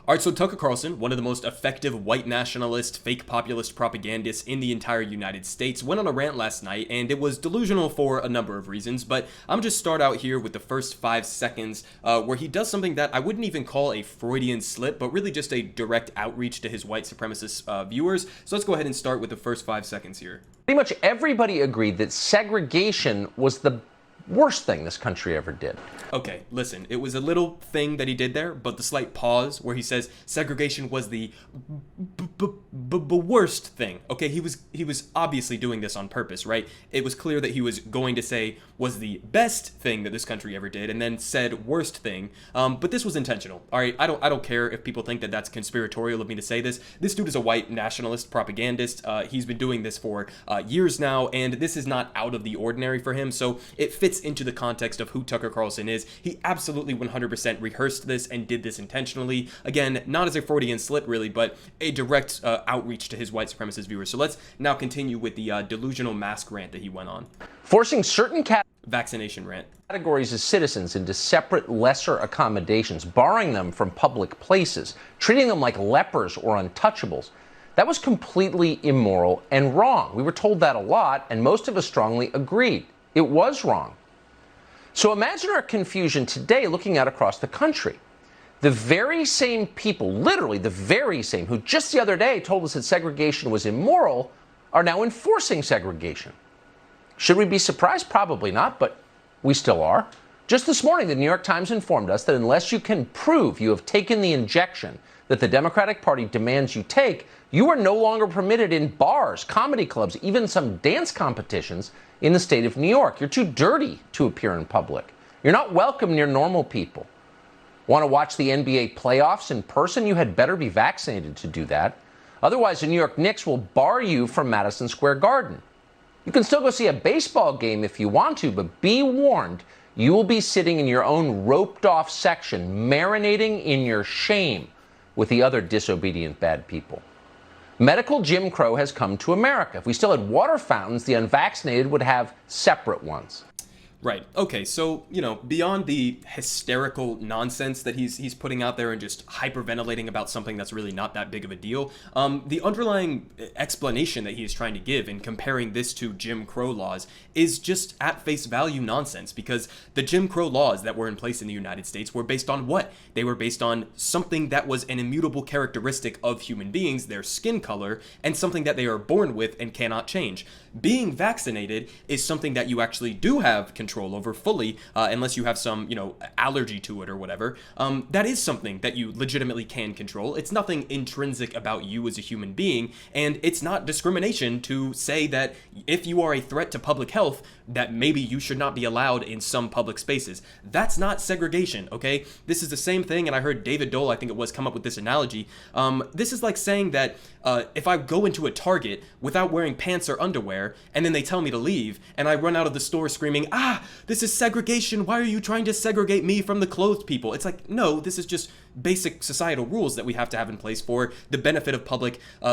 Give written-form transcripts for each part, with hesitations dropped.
All right, so Tucker Carlson, one of the most effective white nationalist, fake populist propagandists in the entire United States, went on a rant last night, and it was delusional for a number of reasons, but I'm just start out here with the first 5 seconds where he does something that I wouldn't even call a Freudian slip, but really just a direct outreach to his white supremacist viewers. So let's go ahead and start with the first 5 seconds here. Pretty much everybody agreed that segregation was the worst thing this country ever did. Okay, listen, it was a little thing that he did there, but the slight pause where he says segregation was the worst thing. Okay, he was obviously doing this on purpose, right? It was clear that he was going to say was the best thing that this country ever did, and then said worst thing. But this was intentional. All right, I don't care if people think that that's conspiratorial of me to say this. This dude is a white nationalist propagandist. He's been doing this for years now, and this is not out of the ordinary for him. So it fits into the context of who Tucker Carlson is. He absolutely 100% rehearsed this and did this intentionally. Again, not as a Freudian slip really, but a direct outreach to his white supremacist viewers. So let's now continue with the delusional mask rant that he went on. Forcing certain vaccination rant. Categories of citizens into separate lesser accommodations, barring them from public places, treating them like lepers or untouchables. That was completely immoral and wrong. We were told that a lot, and most of us strongly agreed. It was wrong. So imagine our confusion today looking out across the country. The very same people, literally the very same, who just the other day told us that segregation was immoral, are now enforcing segregation. Should we be surprised? Probably not, but we still are. Just this morning, the New York Times informed us that unless you can prove you have taken the injection that the Democratic Party demands you take, you are no longer permitted in bars, comedy clubs, even some dance competitions in the state of New York. You're too dirty to appear in public. You're not welcome near normal people. Want to watch the NBA playoffs in person? You had better be vaccinated to do that. Otherwise, the New York Knicks will bar you from Madison Square Garden. You can still go see a baseball game if you want to, but be warned, you will be sitting in your own roped-off section, marinating in your shame with the other disobedient bad people. Medical Jim Crow has come to America. If we still had water fountains, the unvaccinated would have separate ones. Right. Okay. So, beyond the hysterical nonsense that he's putting out there and just hyperventilating about something that's really not that big of a deal, the underlying explanation that he is trying to give in comparing this to Jim Crow laws is just at face value nonsense, because the Jim Crow laws that were in place in the United States were based on what? They were based on something that was an immutable characteristic of human beings, their skin color, and something that they are born with and cannot change. Being vaccinated is something that you actually do have control over fully, unless you have some, allergy to it or whatever. That is something that you legitimately can control. It's nothing intrinsic about you as a human being, and it's not discrimination to say that if you are a threat to public health, that maybe you should not be allowed in some public spaces. That's not segregation, okay? This is the same thing, and I heard David Dole, I think it was, come up with this analogy. This is like saying that if I go into a Target without wearing pants or underwear, and then they tell me to leave, and I run out of the store screaming, this is segregation, why are you trying to segregate me from the clothed people? It's like, no, this is just basic societal rules that we have to have in place for the benefit of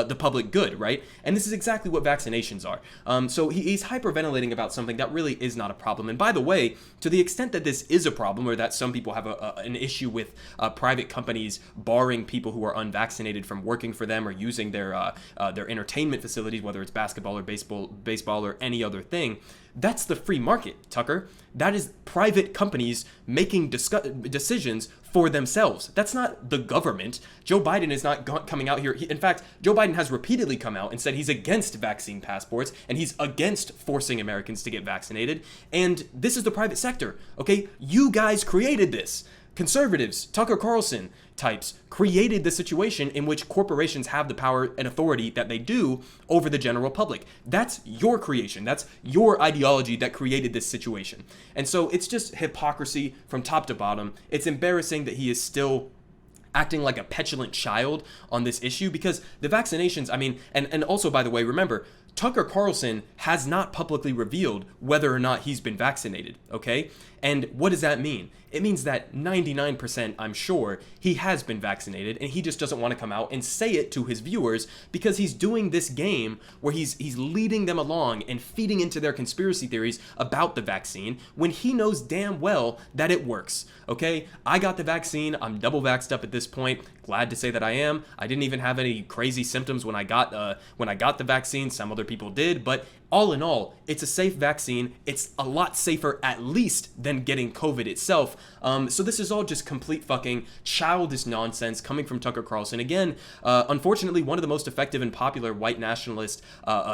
the public good, right? And this is exactly what vaccinations are. So he's hyperventilating about something that really is not a problem. And by the way, to the extent that this is a problem, or that some people have an issue with private companies barring people who are unvaccinated from working for them or using their entertainment facilities, whether it's basketball or baseball or any other thing, that's the free market, Tucker. That is private companies making decisions for themselves. That's not the government. Joe Biden is not coming out here. In fact, Joe Biden has repeatedly come out and said he's against vaccine passports and he's against forcing Americans to get vaccinated. And this is the private sector, okay? You guys created this. Conservatives, Tucker Carlson types, created the situation in which corporations have the power and authority that they do over the general public. That's your creation. That's your ideology that created this situation. And so it's just hypocrisy from top to bottom. It's embarrassing that he is still acting like a petulant child on this issue, because the vaccinations, and also, by the way, remember, Tucker Carlson has not publicly revealed whether or not he's been vaccinated, okay? And what does that mean? It means that 99%, I'm sure, he has been vaccinated, and he just doesn't want to come out and say it to his viewers because he's doing this game where he's leading them along and feeding into their conspiracy theories about the vaccine when he knows damn well that it works, okay? I got the vaccine. I'm double vaxxed up at this point. Glad to say that I am. I didn't even have any crazy symptoms when I got the vaccine. Some other people did, but all in all, it's a safe vaccine. It's a lot safer, at least, than getting COVID itself. So this is all just complete fucking childish nonsense coming from Tucker Carlson. Again, unfortunately, one of the most effective and popular white nationalist,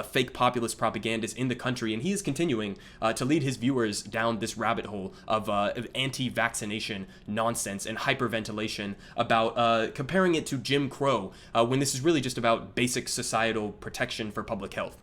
fake populist propagandists in the country, and he is continuing to lead his viewers down this rabbit hole of anti-vaccination nonsense and hyperventilation about comparing it to Jim Crow, when this is really just about basic societal protection for public health.